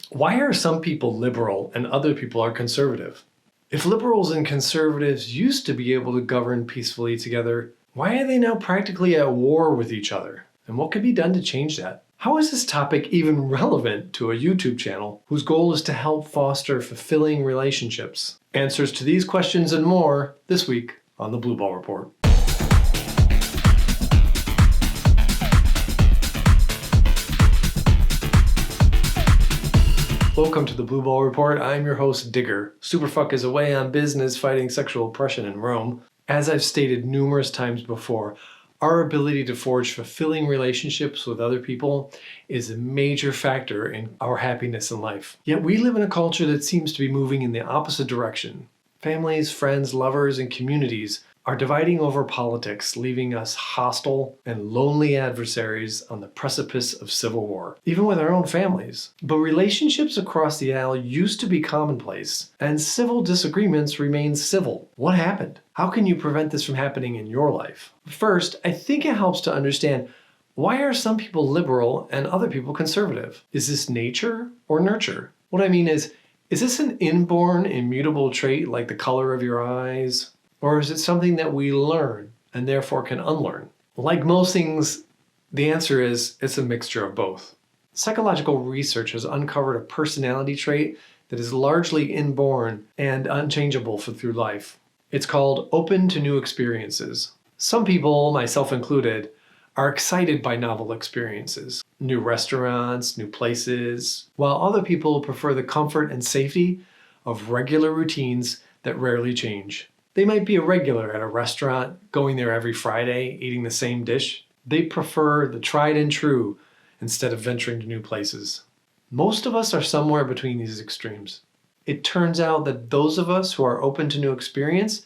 Why are some people liberal and other people are conservative? If liberals and conservatives used to be able to govern peacefully together, why are they now practically at war with each other? And what could be done to change that? How is this topic even relevant to a YouTube channel whose goal is to help foster fulfilling relationships? Answers to these questions and more this week on the Blue Ball Report. Welcome to the Blue Ball Report. I'm your host, Digger. Superfvck is away on business fighting sexual oppression in Rome. As I've stated numerous times before, our ability to forge fulfilling relationships with other people is a major factor in our happiness in life. Yet we live in a culture that seems to be moving in the opposite direction. Families, friends, lovers, and communities are dividing over politics, leaving us hostile and lonely adversaries on the precipice of civil war, even with our own families. But relationships across the aisle used to be commonplace, and civil disagreements remain civil. What happened? How can you prevent this from happening in your life? First, I think it helps to understand, why are some people liberal and other people conservative? Is this nature or nurture? What I mean is this an inborn, immutable trait like the color of your eyes? Or is it something that we learn and therefore can unlearn? Like most things, the answer is it's a mixture of both. Psychological research has uncovered a personality trait that is largely inborn and unchangeable through life. It's called open to new experiences. Some people, myself included, are excited by novel experiences, new restaurants, new places, while other people prefer the comfort and safety of regular routines that rarely change. They might be a regular at a restaurant, going there every Friday, eating the same dish. They prefer the tried and true instead of venturing to new places. Most of us are somewhere between these extremes. It turns out that those of us who are open to new experience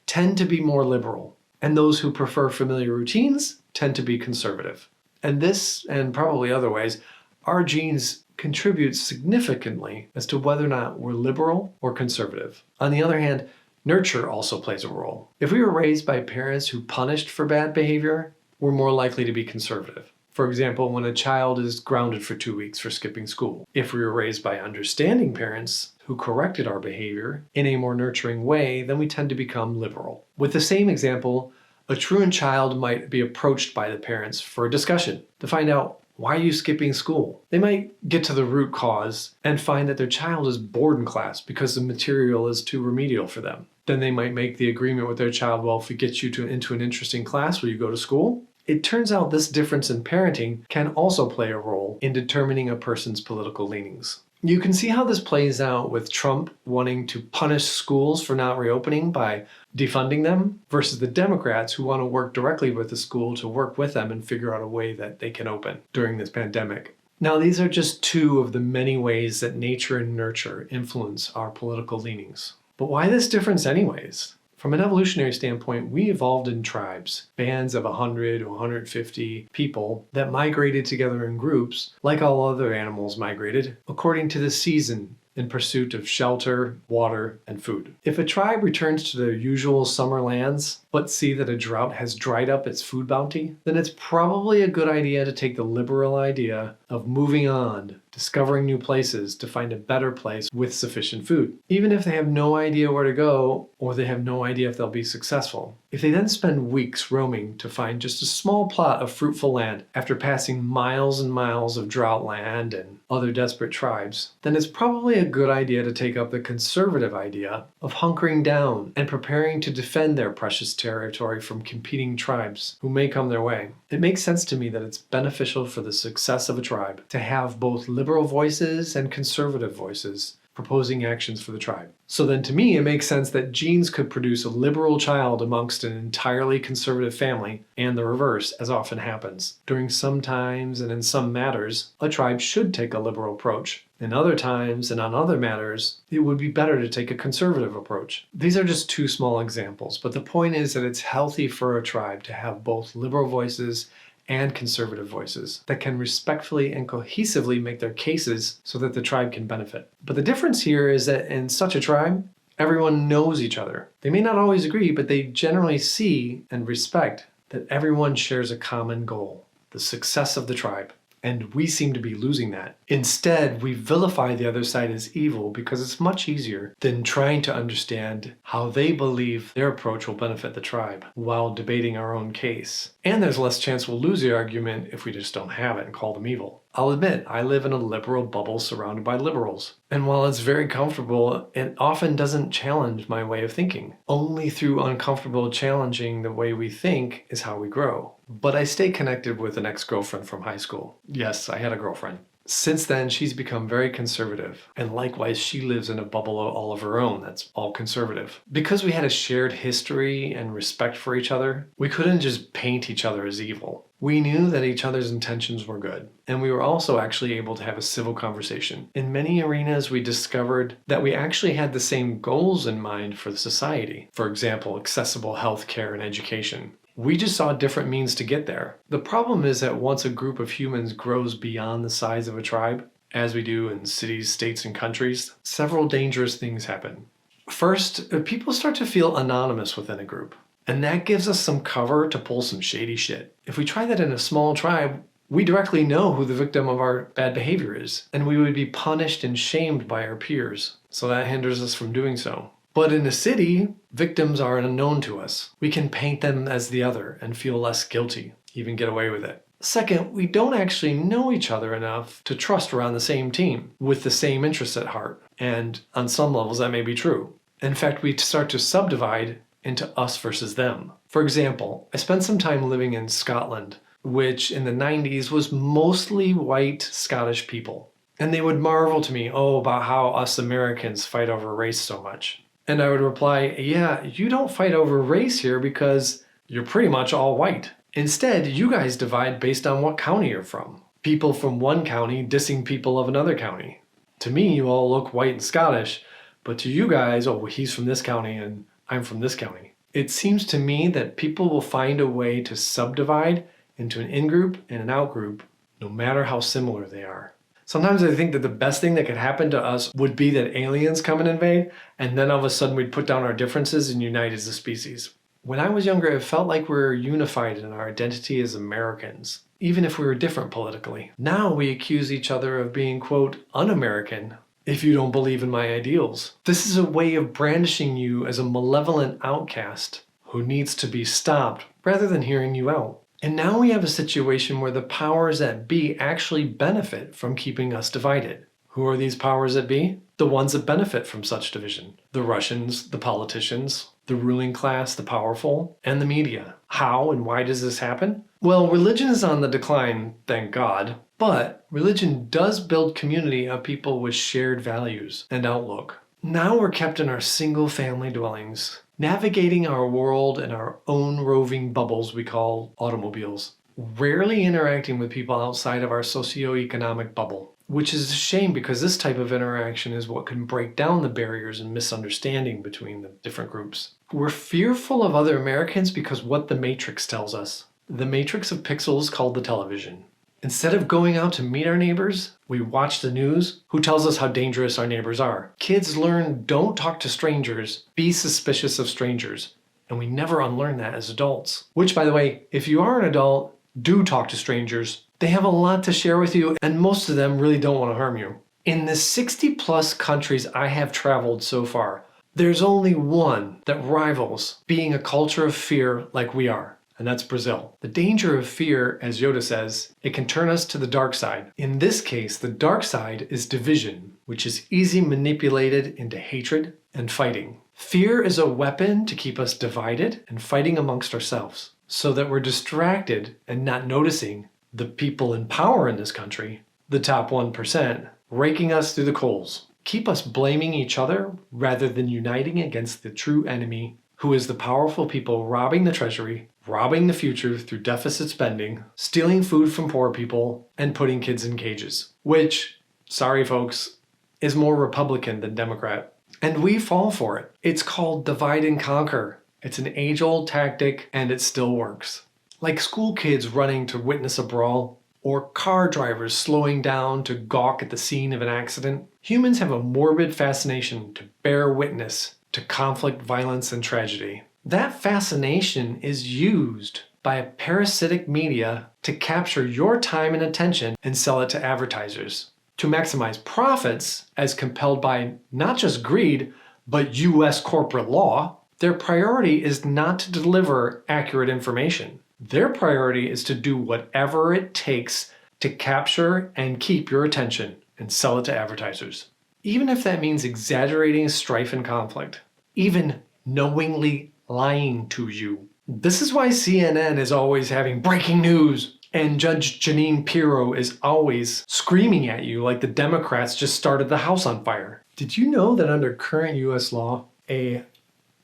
tend to be more liberal, and those who prefer familiar routines tend to be conservative. And this, and probably other ways, our genes contribute significantly as to whether or not we're liberal or conservative. On the other hand, nurture also plays a role. If we were raised by parents who punished for bad behavior, we're more likely to be conservative. For example, when a child is grounded for 2 weeks for skipping school. If we were raised by understanding parents who corrected our behavior in a more nurturing way, then we tend to become liberal. With the same example, a truant child might be approached by the parents for a discussion to find out, why are you skipping school? They might get to the root cause and find that their child is bored in class because the material is too remedial for them. Then they might make the agreement with their child, well, if we get you into an interesting class, will you go to school? It turns out this difference in parenting can also play a role in determining a person's political leanings. You can see how this plays out with Trump wanting to punish schools for not reopening by defunding them versus the Democrats who want to work directly with the school to work with them and figure out a way that they can open during this pandemic. Now, these are just two of the many ways that nature and nurture influence our political leanings. But why this difference anyways? From an evolutionary standpoint, we evolved in tribes, bands of 100 or 150 people that migrated together in groups, like all other animals migrated, according to the season in pursuit of shelter, water, and food. If a tribe returns to their usual summer lands, but see that a drought has dried up its food bounty, then it's probably a good idea to take the liberal idea of moving on, discovering new places to find a better place with sufficient food, even if they have no idea where to go or they have no idea if they'll be successful. If they then spend weeks roaming to find just a small plot of fruitful land after passing miles and miles of drought land and other desperate tribes, then it's probably a good idea to take up the conservative idea of hunkering down and preparing to defend their precious territory from competing tribes who may come their way. It makes sense to me that it's beneficial for the success of a tribe to have both liberal voices and conservative voices proposing actions for the tribe. So then to me, it makes sense that genes could produce a liberal child amongst an entirely conservative family, and the reverse, as often happens. During some times and in some matters, a tribe should take a liberal approach. In other times and on other matters, it would be better to take a conservative approach. These are just two small examples, but the point is that it's healthy for a tribe to have both liberal voices and conservative voices that can respectfully and cohesively make their cases so that the tribe can benefit. But the difference here is that in such a tribe, everyone knows each other. They may not always agree, but they generally see and respect that everyone shares a common goal, the success of the tribe. and we seem to be losing that. Instead, we vilify the other side as evil because it's much easier than trying to understand how they believe their approach will benefit the tribe while debating our own case. And there's less chance we'll lose the argument if we just don't have it and call them evil. I'll admit, I live in a liberal bubble surrounded by liberals. And while it's very comfortable, it often doesn't challenge my way of thinking. Only through uncomfortable challenging the way we think is how we grow. But I stay connected with an ex-girlfriend from high school. Yes, I had a girlfriend. Since then, she's become very conservative, and likewise, she lives in a bubble all of her own that's all conservative. Because we had a shared history and respect for each other, we couldn't just paint each other as evil. We knew that each other's intentions were good, and we were also actually able to have a civil conversation. In many arenas, we discovered that we actually had the same goals in mind for the society. For example, accessible health care and education. We just saw different means to get there. The problem is that once a group of humans grows beyond the size of a tribe, as we do in cities, states, and countries, several dangerous things happen. First, people start to feel anonymous within a group, and that gives us some cover to pull some shady shit. If we try that in a small tribe, we directly know who the victim of our bad behavior is, and we would be punished and shamed by our peers, so that hinders us from doing so. But in a city, victims are unknown to us. We can paint them as the other and feel less guilty, even get away with it. Second, we don't actually know each other enough to trust we're on the same team, with the same interests at heart. And on some levels, that may be true. In fact, we start to subdivide into us versus them. For example, I spent some time living in Scotland, which in the 90s was mostly white Scottish people. And they would marvel to me, about how us Americans fight over race so much. And I would reply, yeah, you don't fight over race here because you're pretty much all white. Instead, you guys divide based on what county you're from. People from one county dissing people of another county. To me, you all look white and Scottish, but to you guys, he's from this county and I'm from this county. It seems to me that people will find a way to subdivide into an in-group and an out-group, no matter how similar they are. Sometimes I think that the best thing that could happen to us would be that aliens come and invade, and then all of a sudden we'd put down our differences and unite as a species. When I was younger, it felt like we were unified in our identity as Americans, even if we were different politically. Now we accuse each other of being, quote, un-American, if you don't believe in my ideals. This is a way of brandishing you as a malevolent outcast who needs to be stopped rather than hearing you out. And now we have a situation where the powers that be actually benefit from keeping us divided. Who are these powers that be? The ones that benefit from such division. The Russians, the politicians, the ruling class, the powerful, and the media. How and why does this happen? Well, religion is on the decline, thank God, but religion does build community of people with shared values and outlook. Now we're kept in our single family dwellings, navigating our world in our own roving bubbles we call automobiles, rarely interacting with people outside of our socioeconomic bubble, which is a shame because this type of interaction is what can break down the barriers and misunderstanding between the different groups. We're fearful of other Americans because what the Matrix tells us. The matrix of pixels called the television. Instead of going out to meet our neighbors, we watch the news, who tells us how dangerous our neighbors are. Kids learn don't talk to strangers, be suspicious of strangers. And we never unlearn that as adults. Which, by the way, if you are an adult, do talk to strangers. They have a lot to share with you, and most of them really don't want to harm you. In the 60 plus countries I have traveled so far, there's only one that rivals being a culture of fear like we are. And that's Brazil. The danger of fear, as Yoda says, it can turn us to the dark side. In this case, the dark side is division, which is easily manipulated into hatred and fighting. Fear is a weapon to keep us divided and fighting amongst ourselves, so that we're distracted and not noticing the people in power in this country, the top 1%, raking us through the coals. Keep us blaming each other rather than uniting against the true enemy, who is the powerful people robbing the treasury, robbing the future through deficit spending, stealing food from poor people, and putting kids in cages. Which, sorry folks, is more Republican than Democrat. And we fall for it. It's called divide and conquer. It's an age-old tactic, and it still works. Like school kids running to witness a brawl, or car drivers slowing down to gawk at the scene of an accident, humans have a morbid fascination to bear witness to conflict, violence, and tragedy. That fascination is used by a parasitic media to capture your time and attention and sell it to advertisers. To maximize profits as compelled by not just greed, but US corporate law, their priority is not to deliver accurate information. Their priority is to do whatever it takes to capture and keep your attention and sell it to advertisers. Even if that means exaggerating strife and conflict, even knowingly lying to you. This is why CNN is always having breaking news, and Judge Jeanine Pirro is always screaming at you like the Democrats just started the house on fire. Did you know that under current US law, a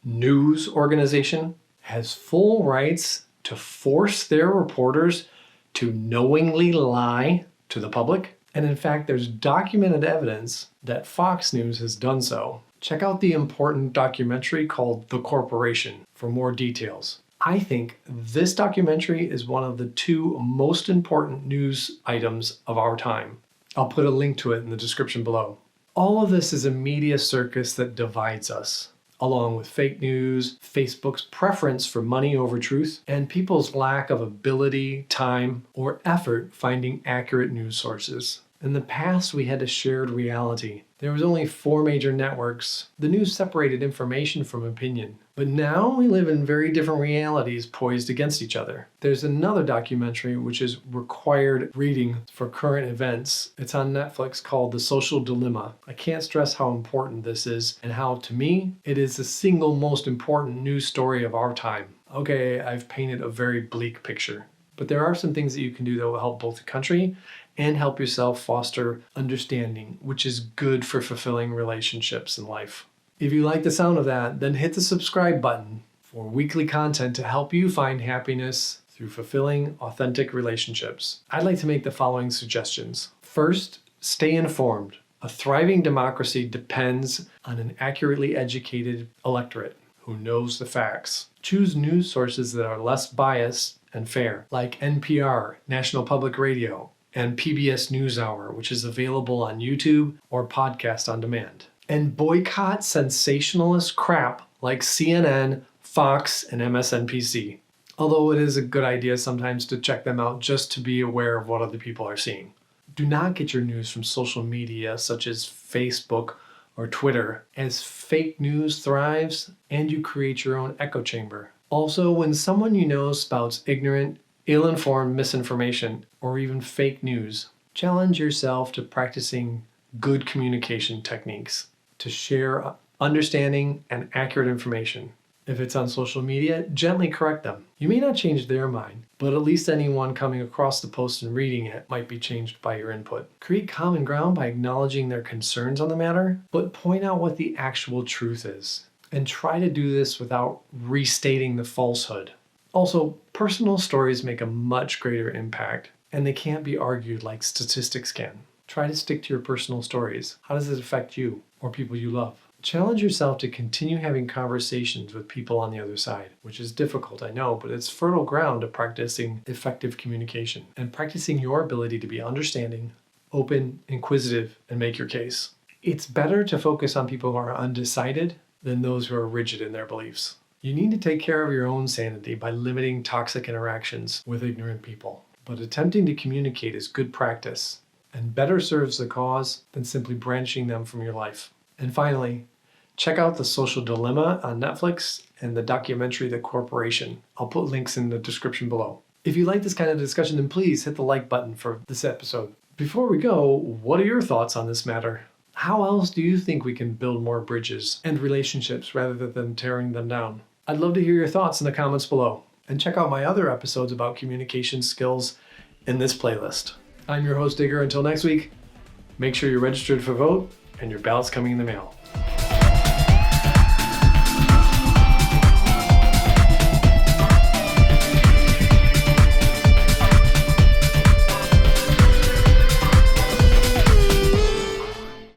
news organization has full rights to force their reporters to knowingly lie to the public? And in fact, there's documented evidence that Fox News has done so. Check out the important documentary called The Corporation for more details. I think this documentary is one of the two most important news items of our time. I'll put a link to it in the description below. All of this is a media circus that divides us, along with fake news, Facebook's preference for money over truth, and people's lack of ability, time, or effort finding accurate news sources. In the past, we had a shared reality. There was only 4 major networks. The news separated information from opinion. But now we live in very different realities poised against each other. There's another documentary which is required reading for current events. It's on Netflix called The Social Dilemma. I can't stress how important this is and how, to me, it is the single most important news story of our time. Okay, I've painted a very bleak picture. But there are some things that you can do that will help both the country and help yourself foster understanding, which is good for fulfilling relationships in life. If you like the sound of that, then hit the subscribe button for weekly content to help you find happiness through fulfilling, authentic relationships. I'd like to make the following suggestions. First, stay informed. A thriving democracy depends on an accurately educated electorate who knows the facts. Choose news sources that are less biased and fair, like NPR, National Public Radio, and PBS NewsHour, which is available on YouTube or podcast on demand. And boycott sensationalist crap like CNN, Fox, and MSNBC. Although it is a good idea sometimes to check them out just to be aware of what other people are seeing. Do not get your news from social media such as Facebook or Twitter, as fake news thrives and you create your own echo chamber. Also, when someone you know spouts ignorant, ill-informed misinformation or even fake news, challenge yourself to practicing good communication techniques to share understanding and accurate information. If it's on social media, gently correct them. You may not change their mind, but at least anyone coming across the post and reading it might be changed by your input. Create common ground by acknowledging their concerns on the matter, but point out what the actual truth is. And try to do this without restating the falsehood. Also, personal stories make a much greater impact, and they can't be argued like statistics can. Try to stick to your personal stories. How does it affect you or people you love? Challenge yourself to continue having conversations with people on the other side, which is difficult, I know, but it's fertile ground to practicing effective communication and practicing your ability to be understanding, open, inquisitive, and make your case. It's better to focus on people who are undecided than those who are rigid in their beliefs. You need to take care of your own sanity by limiting toxic interactions with ignorant people. But attempting to communicate is good practice and better serves the cause than simply branching them from your life. And finally, check out The Social Dilemma on Netflix and the documentary The Corporation. I'll put links in the description below. If you like this kind of discussion, then please hit the like button for this episode. Before we go, what are your thoughts on this matter? How else do you think we can build more bridges and relationships rather than tearing them down? I'd love to hear your thoughts in the comments below. And check out my other episodes about communication skills in this playlist. I'm your host, Digger. Until next week, make sure you're registered for vote and your ballot's coming in the mail.